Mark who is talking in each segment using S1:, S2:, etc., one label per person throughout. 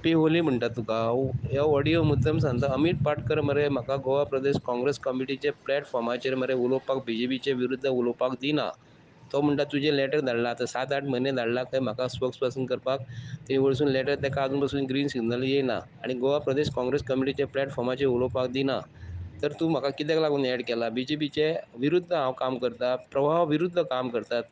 S1: Happy Holy म्हणटा तुका ह्या audio मुद्दम सांगता अमित पाटकर मरे म्हाका गोवा प्रदेश काँग्रेस कमिटीचे प्लॅटफॉर्माचेर मरे उलोवपाक बीजेपीचे विरुद्ध उलोवपाक दिना. तो म्हणटा तुजें लेटर धाडला आतां 7-8 म्हयने धाडला खंय म्हाका स्पोक्स पर्सन करपाक ते वरसून लेटर ताका आजून पासून ग्रीन सिग्नल येयना आनी गोवा प्रदेश काँग्रेस कमिटीचे प्लॅटफॉर्माचेर उलोवपाक दिना. तर तूं म्हाका कित्याक लागून ॲड केला? बीजेपीचे विरुद्ध हांव काम करता, प्रवाहा विरुद्ध काम करतात.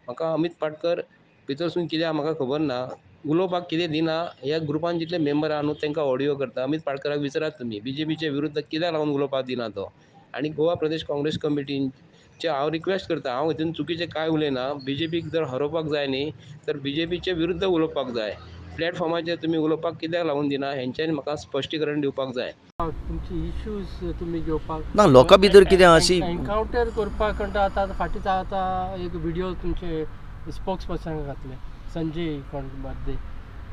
S1: म्हाका अमित पाटकर भितरसून कित्याक म्हाका खबर ना, उलोवपाक कितें दिना. ह्या ग्रुपान जितले मेंबर आहा न्हू तांकां ऑडियो करता. अमित पाटकराक विचारात तुमी बीजेपीचे विरुद्ध कित्याक लागून उलोवपाक दिना तो. आनी गोवा प्रदेश काँग्रेस कमिटीचे हांव रिक्वेस्ट करता, हांव हितून चुकीचें कांय उलयना. बीजेपीक जर हरोवपाक जाय न्ही तर बीजेपीचे विरुद्ध उलोवपाक जाय. प्लॅटफॉर्माचेर तुमी उलोवपाक कित्याक लागून दिना हेंच्यांनी म्हाका स्पश्टीकरण दिवपाक जाय.
S2: तुमची इश्यूज तुमी घेवपाक
S3: ना लोकां भितर कितें अशी
S2: एनकावंटर करपाक कंटा आतां फाटींच आतां एक व्हिडिओ तुमचे स्पोक्स पर्सन घातले संजय कोण मध्य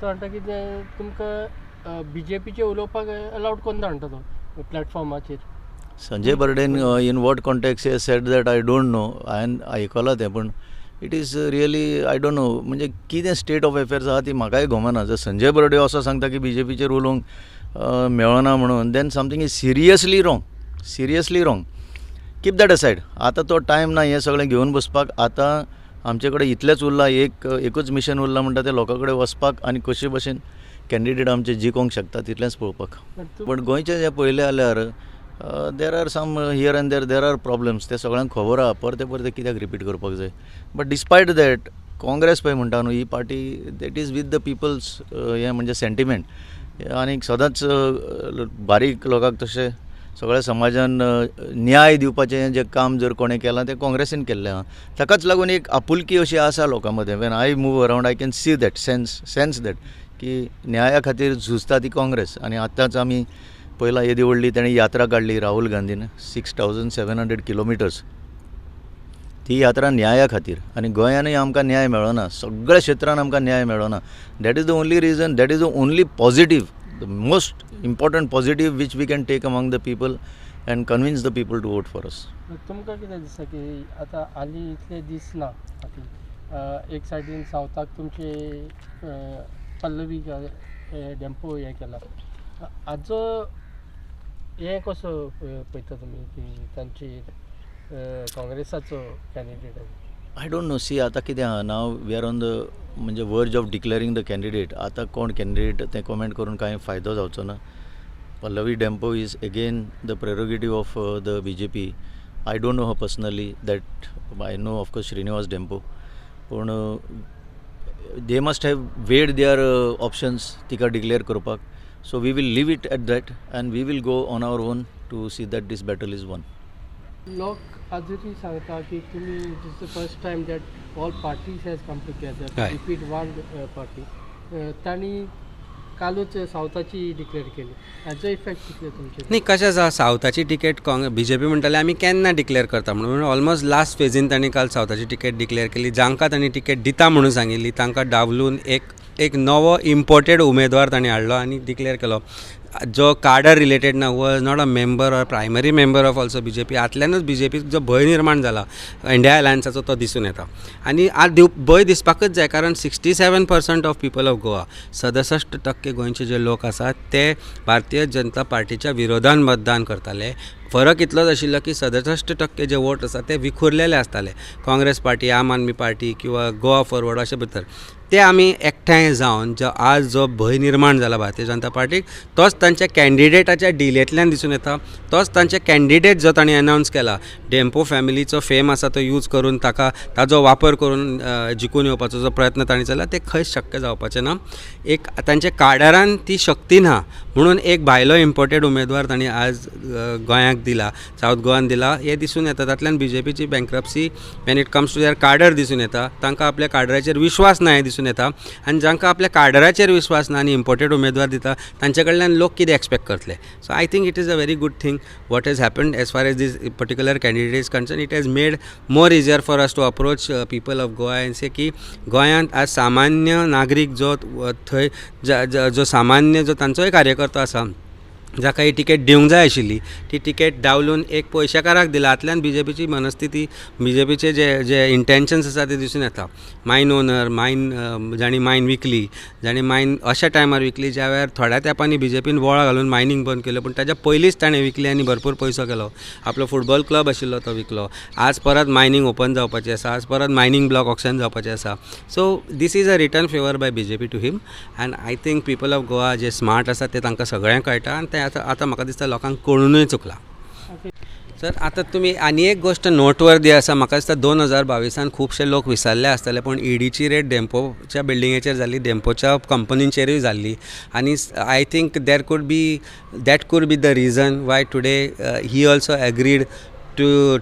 S2: तो म्हणटा कितें तुमकां बीजेपीचे उलोवपाक अलावड करना म्हणटा तो प्लॅटफॉर्माचेर.
S3: संजय बर्डेन in what context he said that I don't know. हांवें आयकलां तें पूण it is really I don't know म्हणजे कितें स्टेट ऑफ अफेर्स आहा ती म्हाकाय गमना. जर संजय बर्डे असो सांगता की बीजेपीचेर उलोवंक मेळना म्हणून then something is seriously wrong. Keep that aside. आतां तो टायम ना हें सगळें घेवन बसपाक. आतां आमचे कडेन इतलेंच उरलां, एकूच मिशन उरलां म्हणटा तें लोकां कडेन वचपाक आनी कशे भशेन कॅन्डिडेट आमचे जिखोंक शकता तितलेंच पळोवपाक. पण गोंयचें जें पळयलें जाल्यार there are some here and there are problems. ते सगळ्यांक खबर आहा. परते कित्याक रिपीट करपाक जाय. बट डिस्पायट दॅट काँग्रेस पळय म्हणटा न्हू ही party that is with the peoples हें म्हणजे सेंटिमेंट आनी सदांच बारीक लोकांक तशें सगळ्या समाजान न्याय दिवपाचें जें काम जर कोणें केलां तें काँग्रेसीन केल्लें आहा. ताकाच लागून एक आपुलकी अशी आसा लोकां मदें. When I move around I can see that sense that की न्याया खातीर झुजता ती काँग्रेस. आनी आतांच आमी पयला येदी व्हडली तेणें यात्रा काडली राहुल गांधीन 6700 किलोमिटर्स. ती यात्रा न्याया खातीर आनी गोंयानूय आमकां न्याय मेळना. सगळ्या क्षेत्रान आमकां न्याय मेळना. That is the only region. That is the only positive, the most important positive which we can take among the people and convince the people to vote for us.
S2: तुमकां कितें दिसता की आतां हालीं इतले दीस ना फाटीं एक सायडीन सावथाक तुमचे पल्लवी डेम्पो हें केला हाजो हें कसो पळयता तुमी की तांची काँग्रेसाचो candidate
S3: I don't know. See, आता कितें आहा नाव वी आर ऑन द म्हणजे वर्ज ऑफ डिक्लेरिंग द कॅन्डिडेट. आतां कोण कॅन्डिडेट तें कॉमेंट करून कांय फायदो जावचो ना. Pallavi Dempo is again the prerogative of the BJP. I don't know her personally that. I know of course Shrinivas Dempo. पूण they must have made their options तिका डिक्लेअर करपाक. So we will leave it at that and we will go on our own to see that this battle is one.
S2: लोक आजूनय सांगता की तुमी this the first time that all parties has come together repeat one party. तांणी कालूच सावथाची declare केली. हाजो effect कितले तुमचे?
S4: न्ही कशें आसा सावथाची तिकेट BJP म्हणटाले आमी केन्ना डिक्लेअर करता म्हणून ऑलमोस्ट लास्ट फेजीन तांणी काल सावथाची तिकेट डिक्लेअर केली. जांकां तांणी तिकेट दिता म्हणून सांगिल्ली तांकां डावलून एक नवो इम्पोर्टेड उमेदवार तांणी हाडलो आनी डिक्लेअर केलो जो कार्डर रिलेटेड ना. Was not a member or primary member of also BJP. आतल्यानूच BJPक जो भंय निर्माण जाला इंडिया अलायन्साचो तो दिसून येता. आनी आज भंय दिसपाकच जाय कारण 67% ऑफ पीपल ऑफ गोवा 67% गोंयचे जे लोक आसात ते भारतीय जनता पार्टीच्या विरोधान मतदान करताले. फरक इतलोच आशिल्लो की 67% जे वोट आसा ते विखुरलेले आसताले काँग्रेस पार्टी, आम आदमी पार्टी किंवा गोवा फॉरवर्ड अशे भितर. ते आमी एकठांय जावन आज जो भंय निर्माण जाला भारतीय जनता पार्टीक तोच तांच्या कॅन्डिडेटाच्या डिलेंतल्यान दिसून येता. तोच तांचे कॅन्डिडेट जो तांणी अनावन्स केला डेम्पो फॅमिलीचो फेम आसा तो यूज करून ताजो वापर करून जिखून येवपाचो जो प्रयत्न तांणी चल्ला ते खंयच शक्य जावपाचें ना. एक तांच्या कार्डारान ती शक्ती ना म्हणून एक भायलो इम्पोर्टेड उमेदवार तांणी आज गोंयाक दिला, सावथ गोवान दिला. हे दिसून येता तातल्यान BJPची bankruptcy when it comes to their cadre दिसून येता. तांकां आपल्या कार्डराचेर विश्वास ना हें दिसून येता. आनी जांकां आपल्या कार्डराचेर विश्वास ना आनी इम्पोर्टेड उमेदवार दिता तांचे कडल्यान लोक कितें एक्सपेक्ट करतले. So I think it is a very good thing what has happened as far as this particular candidate is concern. It has made more easier for us to approach people of Goa and say की गोंयांत आज सामान्य नागरीक जो थंय जो सामान्य जो तांचोय कार्यकर्तो आसा जाका ही टिकेट दिवंक जाय आशिल्ली ती टिकेट डावलून एक पयशेकाराक दिला. हातल्यान बीजेपीची मनस्थिती, बीजेपीचे जे इंटेन्शन्स आसा ते दिसून येता. मायन ओनर, जाणी मायन विकली, जाणी मायन अशा टायमार विकली ज्या वेळार थोड्या तेंपांनी बीजेपीन बोळा घालून मायनींग बंद केलो, पूण ताच्या पयलींच ताणें विकली आनी भरपूर पयसो केलो. आपलो फुटबॉल क्लब आशिल्लो तो विकलो. आज परत मायनींग ओपन जावपाची आसा, आज परत मायनींग ब्लॉक ऑक्शन जावपाचें आसा. So this is a return favour by BJP to him. And I think people of Goa जे स्मार्ट आसा ते तांकां सगळ्यांक कळटा आनी ते आतां म्हाका दिसता लोकांक कळूनय चुकला. सर आतां तुमी आनी एक गोश्ट नोटवर्दी आसा. म्हाका दिसता 2022 खुबशे लोक विसरले आसतले, पूण ईडीची रेट डेम्पोच्या बिल्डिंगेचेर जाल्ली, डेम्पोच्या कंपनींचेरूय जाल्ली. आनी I think that could be the region Y today he also agreed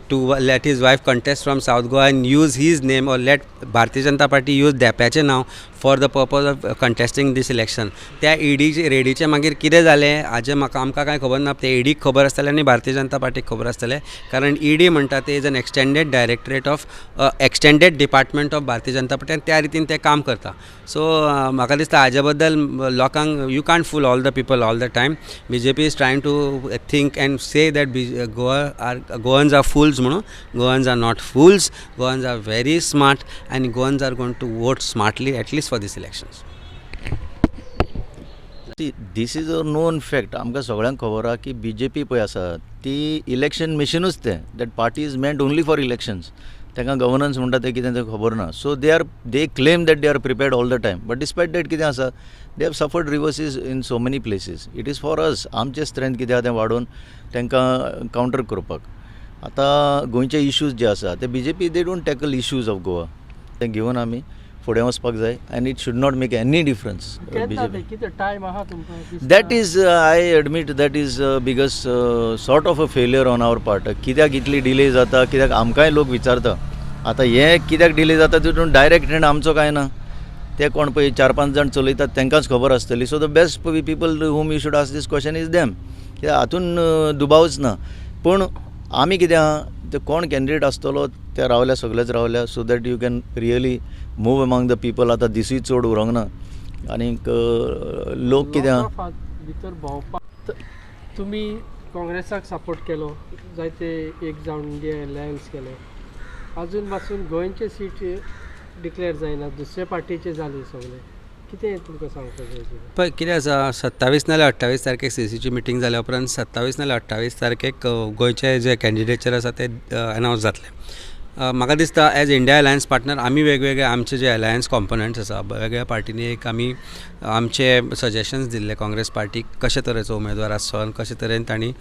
S4: to let his wife contest from South Goa and use his name, or let Bharatiya Janata Party use देप्याचें नांव for the purpose of contesting this election. त्या रेडीचें मागीर कितें जालें हाजें आमकां कांय खबर ना. ते ईडीक खबर आसतलें आनी भारतीय जनता पार्टीक खबर आसतलें, कारण ईडी म्हणटा ते is an extended directorate of extended department of Bharatiya Janata party, आनी त्या रितीन ते काम करता. सो म्हाका दिसता हाजे बद्दल लोकांक you can't fool all the people all the time. BJP is trying to think and say that Goans are fools म्हणून. Goans are not fools. Goans are very smart and Goans are going to vote smartly at least for these elections.
S3: See, this is a known fact. आमकां सगळ्यांक खबर आहा की BJP पळय आसा ती election मशीनूच तें. That party is meant only for elections. तांकां गवर्नन्स म्हणटा तें कितें तें खबर ना. So they claim that they are prepared all the time, but despite that कितें आसा, they have suffered reverses in so many places. It is for us आमचें स्ट्रेंथ कितें आहा तें वाडोवन तांकां कावंटर करपाक. आतां गोंयचे इश्यूज जे आसा ते BJP they don't tackle issues of Goa. तें घेवन आमी फुडें वचपाक जाय आनी it should not make any difference.
S2: कितें टायम आहा तुमकां?
S3: That is I admit that is biggest sort of a failure on our part. कित्याक इतली डिले जाता, कित्याक आमकांय लोक विचारता आतां हें कित्याक डिले जाता, तितून डायरेक्ट हँड आमचो काय ना. ते कोण पळय 4-5 जाण चलयतात तांकांच खबर आसतली. So the best people whom you should ask this question is them. कित्याक हातून दुबावच ना. पूण आमी कितें आहा, ते कोण कॅन्डिडेट आसतलो ते रावल्या, सगळेच रावल्या, so that you can really move among the people. आतां दिसूय चड उरोंक ना. आनीक लोक कितें आहा,
S2: भितर भोंवपाक तुमी काँग्रेसाक सपोर्ट केलो, जायते एक जावन इंडिया अलायन्स केले, अजून पासून गोंयचे सीट डिक्लेअर जायना, दुसरे पार्टीचे जाले सगळे. कितें तुमकां सांगपाक जाय?
S4: पळय कितें आसा, 27 नाल्यार 28 तारखेक सीसीची मिटींग जाल्या उपरांत 27 नाल्यार 28 तारखेक गोंयचे जे कॅन्डिडेचर आसा ते अनावन्स जातले. म्हाका दिसता एज इंडिया अलायन्स पार्टनर आमी वेगवेगळे आमचे जे अलायन्स कॉम्पोनंट्स आसा वेगळ्या पार्टींनी एक आमी आमचे सजेशन्स दिल्ले काँग्रेस पार्टीक कशे तरेचो उमेदवार आसचो आनी कशे तरेन तांणी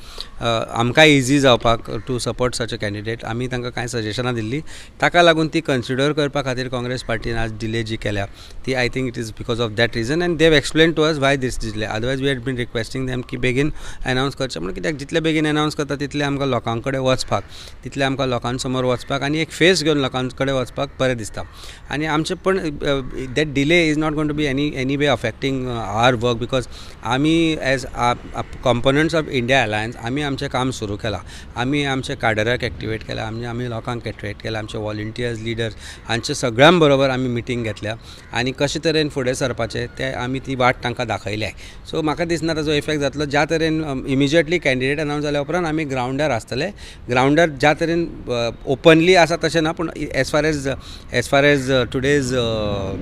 S4: आमकांय इजी जावपाक to support such a candidate आमी तांकां कांय सजेशनां दिल्लीं. ताका लागून ती कन्सिडर करपा खातीर काँग्रेस पार्टीन आज डिले जी केल्या ती I think it is because of that reason and they explain to us why this delay. Otherwise we had been requesting them की बेगीन अनावन्स करचें म्हणून. कित्याक जितले बेगीन अनावन्स करता तितले आमकां लोकां कडेन वचपाक, तितले आमकां लोकां समोर वचपाक आनी एक फेस घेवन लोकां कडेन वचपाक बरें दिसता. आनी आमचें पण that delay is not going to be any way affecting our work, because आमी as components of India alliance आमी आमचें काम सुरू केलां. आमी आमचे काडराक एक्टिवेट केला, आमी लोकांक एक्टिवेट केला, आमचे वॉलंटियर्स लिडर्स हांचे सगळ्यां बरोबर आमी मिटींग घेतल्या आनी कशे तरेन फुडें सरपाचें तें आमी ती वाट तांकां दाखयल्या. सो म्हाका दिसना ताजो इफेक्ट जातलो. ज्या तरेन इमिजिएटली कॅन्डिडेट अनावन्स जाल्या उपरांत आमी ग्रावंडार आसतले. ग्रावंडार ज्या तरेन ओपनली आसा तशें ना, पूण as far as today's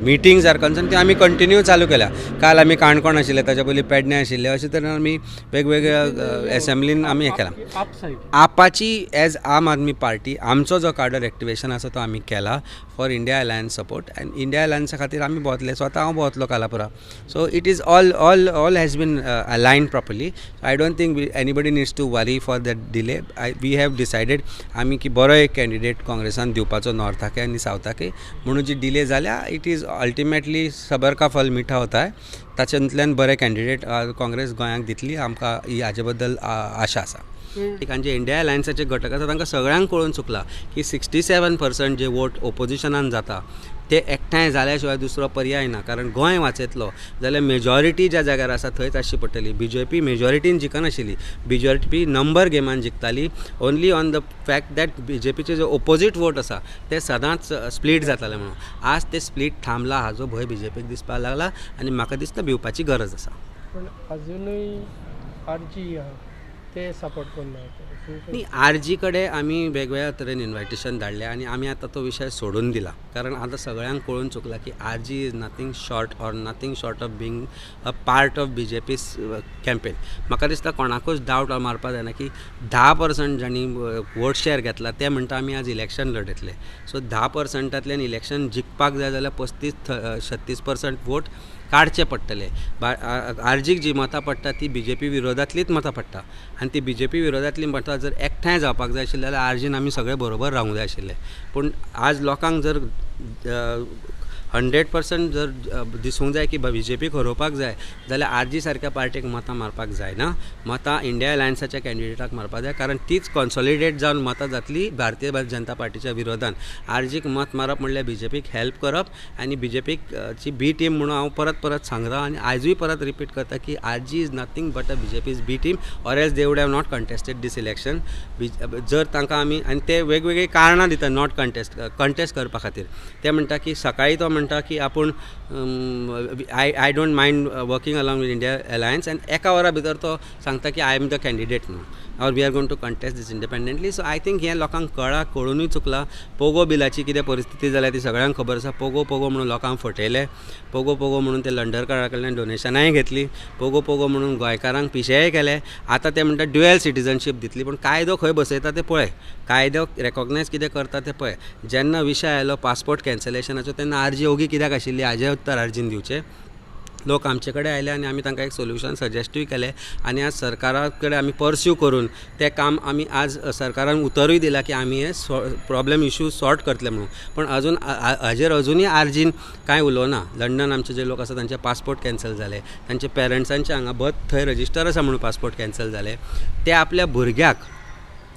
S4: meetings are concern ती आमी कंटिन्यू चालू केल्या. काल आमी काणकोण आशिल्ले, ताच्या पयलीं पेडणे आशिल्ले, अशे तरेन आमी वेगवेगळ्या एसेंब्लीन आमी हें केलां. आपाची एज आम आदमी पार्टी आमचो जो कार्डर एक्टिवेशन आसा तो आमी केला फॉर इंडिया अलायन्स सपोर्ट. आनी इंडिया अलायन्सा खातीर आमी भोंवतले. स्वता हांव भोंवतलो कालापुरा. So it is all has been aligned properly. I don't think anybody needs to worry for that delay. We have decided आमी की बरो एक कॅन्डिडेट काँग्रेसान दिवपाचो नॉर्थाके आनी सावथाके. म्हणून जी डिले जाल्या इट इज अल्टिमेटली सबर का फल मिठा होता है. ताच्यातल्यान बरे कॅन्डिडेट काँग्रेस गोंयांक दितली. आमकां हाजे बद्दल आशा आसा. जे इंडिया अलायन्साचे घटक आसा तांकां सगळ्यांक कळून चुकला की 67% जे वोट ओपोजिशनान जाता ते एकठांय जाल्या शिवाय दुसरो पर्याय ना. कारण गोंय वाचयतलो जाल्यार मेजॉरिटी ज्या जाग्यार आसा थंयच आसची पडटली. बीजेपी मेजॉरिटीन जिखनाशिल्ली. बीजेपी नंबर गेमान जिखताली only on the fact that बीजेपीचे जे ओपोजीट वोट आसा ते सदांच स्प्लीट जाताले म्हणून. आज ते स्प्लीट थांबला हाजो भंय बीजेपीक दिसपाक लागला आनी म्हाका दिसता भिवपाची गरज आसा.
S2: पण अजुनूय RG ते सपोर्ट करना
S4: न्ही RG कडेन आमी वेगवेगळ्या तरेन इन्व्हायटेशन धाडलें आनी आमी आतां तो विशय सोडून दिला कारण आतां सगळ्यांक कळून चुकला की RG is nothing short of being a part of BJP campaign. म्हाका दिसता कोणाकूच डावट मारपा जायना की 10% जांणी वोट शेअर घेतला ते म्हणटा आमी आज इलेक्शन लडयतले. सो 10%तल्यान इलेक्शन जिखपाक जाय जाल्यार 35-36% वोट काडचे पडटले. RGक जी मतां पडटा ती BJP विरोधांतलीच मतां पडटा आनी ती BJP विरोधांतली मतां जर एकठांय जावपाक जाय आशिल्ली जाल्यार RGन आमी सगळे बरोबर रावूंक जाय आशिल्ले. पूण आज लोकांक जर 100% जर दिसूंक जाय की BJPक हरोवपाक जाय जाल्यार RG सारक्या पार्टीक मतां मारपाक जायना. मतां इंडिया अलायन्साच्या कॅन्डिडेटाक मारपाक जाय कारण तीच कॉन्सॉलिडेट जावन मतां जातली भारतीय जनता पार्टीच्या विरोधान. RGक मत मारप म्हणल्यार BJPक हेल्प करप आनी BJPची बी टीम म्हणून हांव परत सांगता आनी आयजूय परत रिपीट करता की RG is nothing but a BJP's B team or else they would have not contested this election. जर तांकां आमी आनी ते वेगवेगळी कारणां दिता नॉट कंटेस्ट करपा खातीर. ते म्हणटा की सकाळी तो म्हणटा की आपूण I don't mind working along with India alliance आनी एका वरा भितर तो सांगता की आय एम द कॅन्डिडेट म्हणून or we are going to contest this independently. So I think हें लोकांक कळूनूय चुकलां. पोगो बिलाची कितें परिस्थिती जाल्या ती सगळ्यांक खबर आसा. पोगो म्हणून लोकांक फटयले. पोगो म्हणून ते लंडरकारा कडल्यान डोनेशनाय घेतली. पोगो म्हणून गोंयकारांक पिशेय केले. आतां ते म्हणटा ड्युएल सिटीजनशीप दितली. पूण कायदो खंय बसयता ते पळय. कायदो रेकॉग्नायज कितें करता ते पळय. जेन्ना विशय आयलो पासपोर्ट कॅन्सलेशनाचो तेन्ना RG ओगी कित्याक आशिल्ली हाजें उत्तर RGन दिवचें. लोक आमचे कडेन आयले आनी आमी तांकां एक सोल्युशन सजेस्टूय केलें आनी आज सरकारा कडेन आमी पर्स्यू करून तें काम आमी आज सरकारान उतरूय दिलां की आमी हे प्रॉब्लेम इश्यू सॉर्ट करतले म्हणून. पण हाजेर अजुनूय RGन कांय उलोवना. लंडन आमचे जे लोक आसा तांचे पासपोर्ट कॅन्सल जाले. तांचे पेरंट्सांचे हांगा बर्थ थंय रजिस्टर आसा म्हणून पासपोर्ट कॅन्सल जाले. ते आपल्या भुरग्याक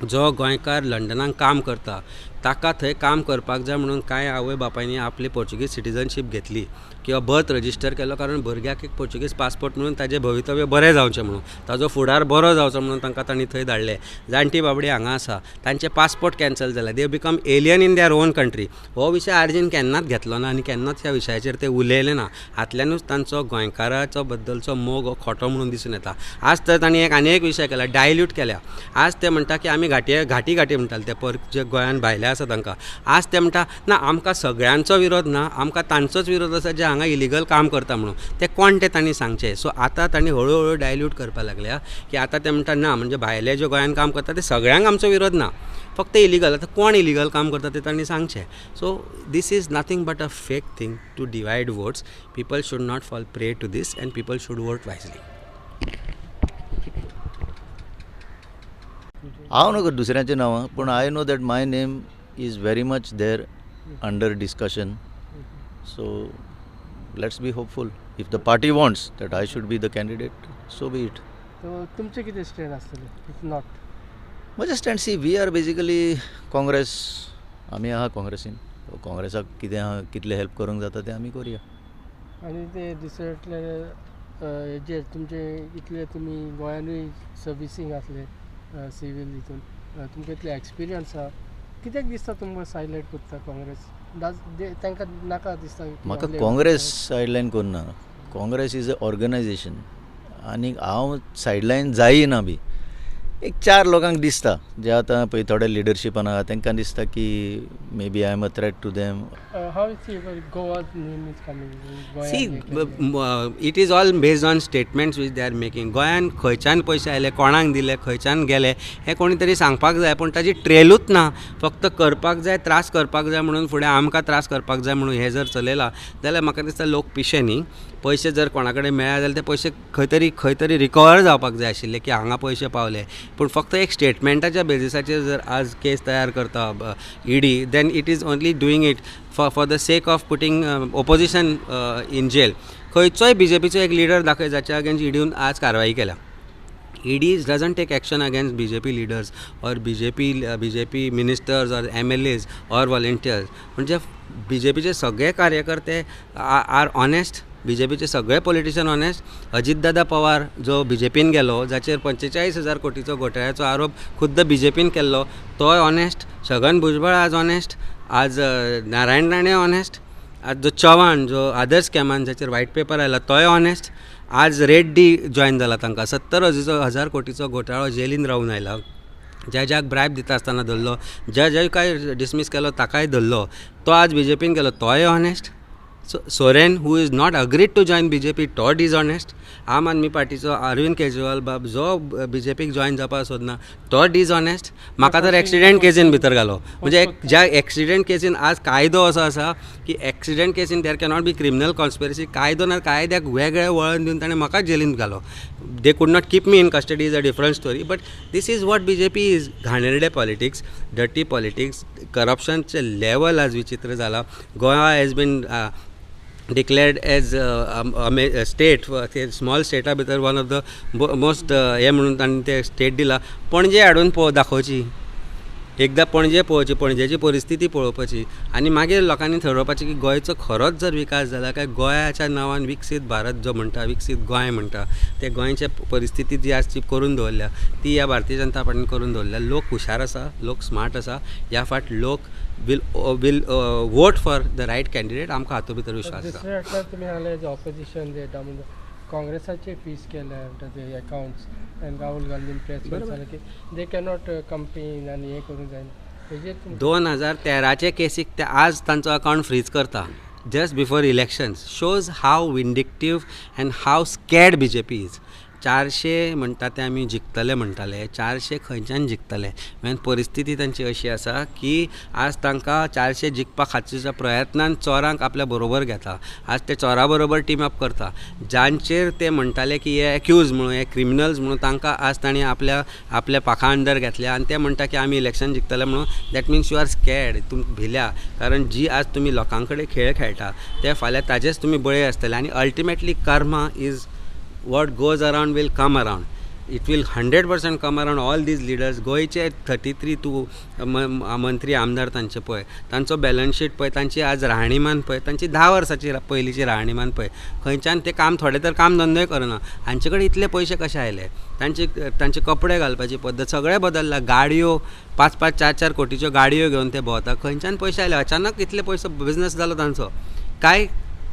S4: जो गोंयकार लंडनाक काम करता ताका थंय काम करपाक जाय म्हणून कांय आवय बापायनी आपली पोर्चुगीज सिटीजनशीप घेतली किंवा बर्थ रजिस्टर केलो कारण भुरग्याक एक पोर्चुगीज पासपोर्ट म्हणून ताजें भवितव्य बरें जावचें म्हणून ताजो फुडार बरो जावचो म्हणून तांकां तांणी थंय धाडले. जाणटी बाबडी हांगा आसा तांचे पासपोर्ट कॅन्सल जाले. They become alien in their own country. हो विशय RGन केन्नाच घेतलो ना आनी केन्नाच ह्या विशयाचेर ते उलयले ना. हातल्यानूच तांचो गोंयकाराचो बद्दलचो मोग हो खोटो म्हणून दिसून येता. आज तर तांणी आनी एक विशय केला डायल्यूट केल्या. आज ते म्हणटा की आमी घाटी म्हणटाले ते जे गोंयान भायले आसा तांकां. आज ते म्हणटा ना आमकां सगळ्यांचो विरोध ना आमकां तांचोच विरोध आसा जे हांगा इलिगल काम करता म्हणून. ते कोण ते तांणी सांगचें. सो आतां तांणी हळू डायल्यूट करपाक लागल्या की आतां ते म्हणटा ना म्हणजे भायले जे गोंयान काम करता ते सगळ्यांक आमचो विरोध ना फक्त इलिगल. आतां कोण इलिगल काम करता ते तांणी सांगचें. So this is nothing but a fake thing to divide votes. People should not fall prey to this and people should vote wisely.
S3: हांव नकळो दुसऱ्यांचें नांवां पूण I know that my name is very much there under discussion. So let's be hopeful. If the party wants that I should be the candidate so be it.
S2: तुमचें कितें stand आसतलें if not.
S3: म्हजें stand see we R basically Congress. आमी आहा काँग्रेसीन. काँग्रेसाक कितें आहा कितलें हेल्प करूंक जाता तें आमी करुया.
S2: आनी ते दुसरे जे तुमचे इतले तुमी गोंयानूय सर्विसींग आसले सिवील हितून तुमकां इतले एक्सपिरियन्स आहा कित्याक दिसता तुमकां सायलेंट करता काँग्रेस. तांकां नाका दिसता.
S3: म्हाका काँग्रेस सायडलायन करना. काँग्रेस इज अ ऑर्गनायजेशन आनी हांव सायडलायन जायना बी. एक 4 लोकांक दिसता जे आतां पळय थोडे लिडरशिपान आहा तांकां दिसता की maybe I am a threat to them.
S2: How see Goa name is coming.
S4: See it is all based on statements which they are making. गोंयान खंयच्यान पयशे आयले कोणाक दिले खंयच्यान गेले हें कोणी तरी सांगपाक जाय. पूण ताजी ट्रेलूच ना. फक्त करपाक जाय त्रास करपाक जाय म्हणून फुडें आमकां त्रास करपाक जाय म्हणून हें जर चलयलां जाल्यार म्हाका दिसता लोक पिशे न्ही. पयशे जर कोणा कडेन मेळ्ळे जाल्यार ते पयशे खंय तरी रिकवर जावपाक जाय आशिल्ले की हांगा पयशे पावले. पूण फक्त एक स्टेटमेंटाच्या बेजिसाचेर जर आज केस तयार करता ED then it is only doing it for the sake of putting opposition in jail. खंयचोय BJPचो एक लिडर दाखय जाच्या अगेन्स्ट EDन आज कारवाई केल्या. ED doesn't take action against BJP leaders or BJP ministers or MLAs or volunteers. म्हणजे BJPचे सगळे कार्यकर्ते आर ऑनेस्ट. BJPचे सगळे पॉलिटिशियन ऑनेस्ट. अजितदादा पवार जो BJPन गेलो जाचेर 45,000 कोटीचो घोटाळ्याचो आरोप खुद्द BJPन केल्लो तोय ऑनेस्ट. छगन भुजबळ आज ऑनेस्ट. आज नारायण राणे ऑनेस्ट. आज जो चव्हाण जो आदर्श स्कॅमान जाचेर व्हायट पेपर आयला तोय ऑनेस्ट. आज रेड डी जॉईन जाला तांकां 70,000 कोटीचो घोटाळो जेलीन रावून आयला. ज्याक ब्रायब दिता आसतना धरलो, काय डिसमीस केलो ताकाय धरलो. तो आज BJPन गेलो, तोय honest. Soren who is not agreed to join BJP तो डिजऑनेस्ट. आम आदमी पार्टीचो अरविंद केजरीवाल बाब जो BJPक जॉइन जावपाक सोदना तो डिजऑनेस्ट. म्हाका तर एक्सिडेंट केसीन भितर घालो. म्हणजे ज्या एक्सिडेंट केसीन आज कायदो असो आसा की accident casein there cannot be criminal conspiracy. कायदो ना कायद्याक वेगळें वळण दिवन ताणें म्हाका जेलींत घालो. They could not keep me in custody is a different story. But this is what BJP is. घाणेरडे पॉलिटिक्स, डर्टी पॉलिटिक्स, करप्शनचे लेवल आज विचित्र जाला. Goa has been declared as a state, small स्टेटा भितर वन ऑफ द मोस्ट हे म्हणून ताणें ते स्टेट दिला. पणजे हाडून दाखोवची, एकदां पणजे पळोवची, पणजेची परिस्थिती पळोवपाची आनी मागीर लोकांनी ठरोवपाचें की गोंयचो खरोच जर विकास जाला काय गोंयाच्या नांवान विकसीत भारत जो म्हणटा, विकसीत गोंय म्हणटा, ते गोंयचे परिस्थिती जी आज ती करून दवरल्या ती ह्या भारतीय जनता पार्टीन करून दवरल्या. लोक हुशार आसा, लोक स्मार्ट आसा. ह्या फाट लोक will vote for the right candidate. आमकां हातूंत भितर विश्वास आसा.
S2: दुसऱ्या फाटल्यान तुमी सांगले जे ऑपोजिशन जे म्हणजे काँग्रेसाचे फीस केले जे अकाउंट्स आनी राहुल गांधीन प्रेस सांगलें की दे कॅनॉट कंपेन आनी हें करूंक जायना. हेजेर
S4: 2013चे केसीक ते आज तांचो अकाउंट फ्रीज करता just before elections. Shows how vindictive and how scared BJP is. 400 म्हणटा ते आमी जिखतले म्हणटाले, 400 खंयच्यान जिखतले. म्हणजे परिस्थिती तांची अशी आसा की आज तांकां 400 जिखपा खातीरच्या प्रयत्नान चोरांक आपल्या बरोबर घेता. आज ते चोरा बरोबर टीम अप करता. जांचेर ते म्हणटाले की हे एक्यूज म्हणून, हे क्रिमिनल्स म्हणून, तांकां आज तांणी आपल्या पाखा अंडर घेतले आनी ते म्हणटा की आमी इलेक्शन जिखतले म्हणून. That means you are scared. तुमी भिल्या. कारण जी आज तुमी लोकां कडेन खेळ खेळटा ते फाल्यां ताजेच तुमी बळी आसतले. आनी ultimately Karma is what goes around will come around. It will 100% come around all these leaders. गोयचे 33 तू मंत्री आमदार तांचे पळय, तांचो बॅलन्स शीट पळय, तांची आज राहणीमान पळय, तांची 10 वर्सांची पयलींची राहणीमान पळय. खंयच्यान ते काम थोडे तर काम धंदोय करना. हांचे कडेन इतले पयशे कशे आयले. तांचे कपडे घालपाची पद्दत सगळें बदलला. गाडयो 5-5, 4-4 कोटीच्यो गाडयो घेवन ते भोंवता. खंयच्यान पयशे आयले. अचानक इतले पयशे बिझनस जालो तांचो काय.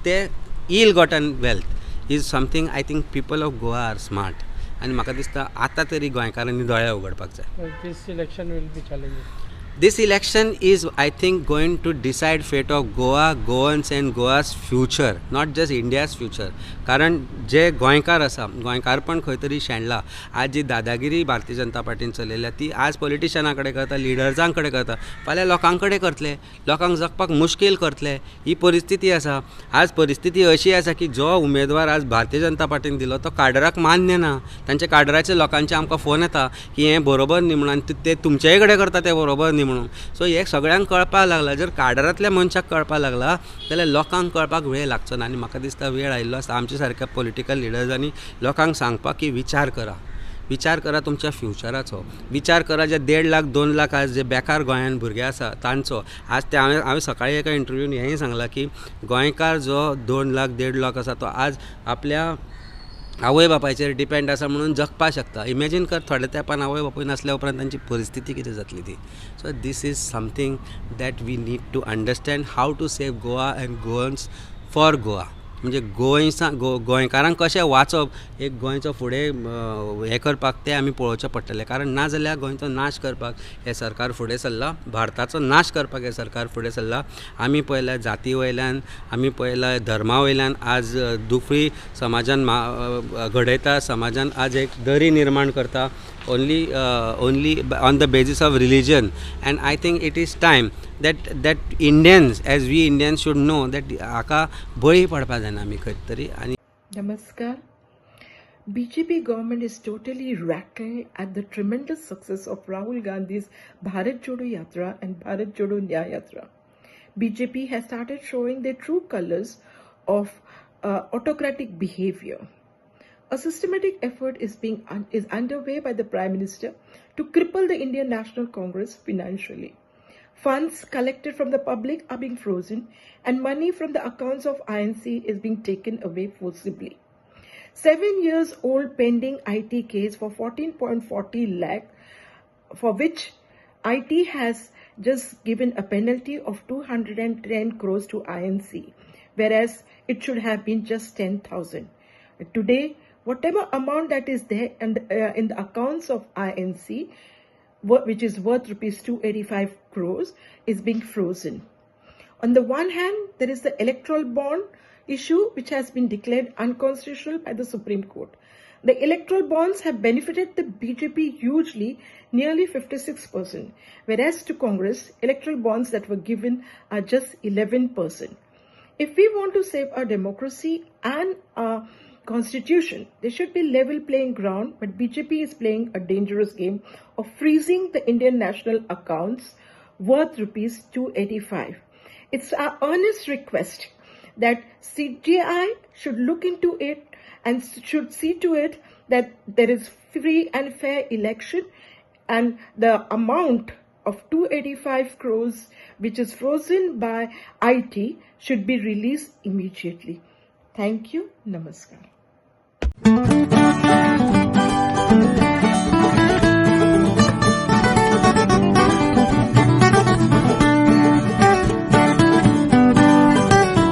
S4: ते ill gotten wealth is something. I think people of Goa are smart. आनी म्हाका दिसता आतां तरी गोंयकारांनी दोळे उगडपाक जाय.
S2: This election will be challenging.
S4: This election is, I think, going to decide fate of Goa, Goans and Goa's future, not just India's future. कारण जे गोंयकार आसा, गोंयकार पण खंय तरी शेणला. आज जी दादागिरी भारतीय जनता पार्टीन चलयल्या ती आज पॉलिटिशनां कडेन करता, लिडर्सां कडेन करता, फाल्यां लोकां कडेन करतले. लोकांक जगपाक मुश्कील करतले. ही परिस्थिती आसा. आज परिस्थिती अशी आसा की जो उमेदवार आज भारतीय जनता पार्टीन दिलो तो काडराक मान्य ना. तांचे काडराचे लोकांचे आमकां फोन येता की हें बरोबर न्ही म्हणून, आनी ते तुमचेय कडेन करता ते बरोबर न्ही म्हणून. सो हे सगळ्यांक कळपाक लागला. जर काडरांतल्या मनशाक कळपाक लागला जाल्यार लोकांक कळपाक वेळ लागचो ना. आनी म्हाका दिसता वेळ आयिल्लो आसा आमच्या सारक्या पॉलिटिकल लिडर्सांनी लोकांक सांगपाक की विचार करा तुमच्या फ्युचराचो. विचार करा जे 1.5 लाख 2 लाख आज जे बेकार गोंयान भुरगे आसा तांचो. आज ते हांवें सकाळीं एका इंटरव्यून हेंय सांगलां की गोंयकार जो 2 लाख 1.5 लाख आसा तो आज आपल्या आवय बापायचेर डिपेंड आसा म्हणून जगपाक शकता. इमॅजीन कर थोड्या तेंपान आवय बापूय नासल्या उपरांत तांची परिस्थिती कितें जातली ती. So this is something that we need to understand how to save Goa and Goans for Goa. म्हणजे गोंयकारांक कशें वाचप, एक गोंयचो फुडें हें करपाक तें आमी पळोवचें पडटलें. कारण ना जाल्यार गोंयचो नाश करपाक हें सरकार फुडें सरलां. भारताचो नाश करपाक हें सरकार फुडें सरलां. आमी पळयल्या जाती वयल्यान, आमी पळयल्या धर्मा वयल्यान आज दुफळी समाजान घडयता. समाजान आज एक दरी निर्माण करता only on the basis of religion. And I think it is time that Indians, as we Indians should know that हाका बळी पडपा जायना आमी खंय तरी. आनी
S5: Namaskar. BJP government is totally rattling at the tremendous success of Rahul Gandhi's Bharat Jodo Yatra and Bharat Jodo Nyaya Yatra. BJP has started showing their true colors of autocratic behavior. A systematic effort is underway by the Prime Minister to cripple the Indian National Congress financially. Funds collected from the public are being frozen and money from the accounts of INC is being taken away forcibly. 7 years old pending IT case for 14.40 lakh, for which IT has just given a penalty of 210 crores to INC, whereas it should have been just 10,000. Today, whatever amount that is there and in the accounts of INC, which is worth rupees 285 crores, is being frozen. On the one hand, there is the electoral bond issue, which has been declared unconstitutional by the Supreme Court. The electoral bonds have benefited the BJP hugely, nearly 56%, whereas to Congress, electoral bonds that were given are just 11%. If we want to save our democracy and our constitution, there should be level playing ground, but BJP is playing a dangerous game of freezing the Indian national accounts worth rupees 285. It's our earnest request that CJI should look into it and should see to it that there is free and fair election, and the amount of 285 crores, which is frozen by IT, should be released immediately. Thank you. Namaskar.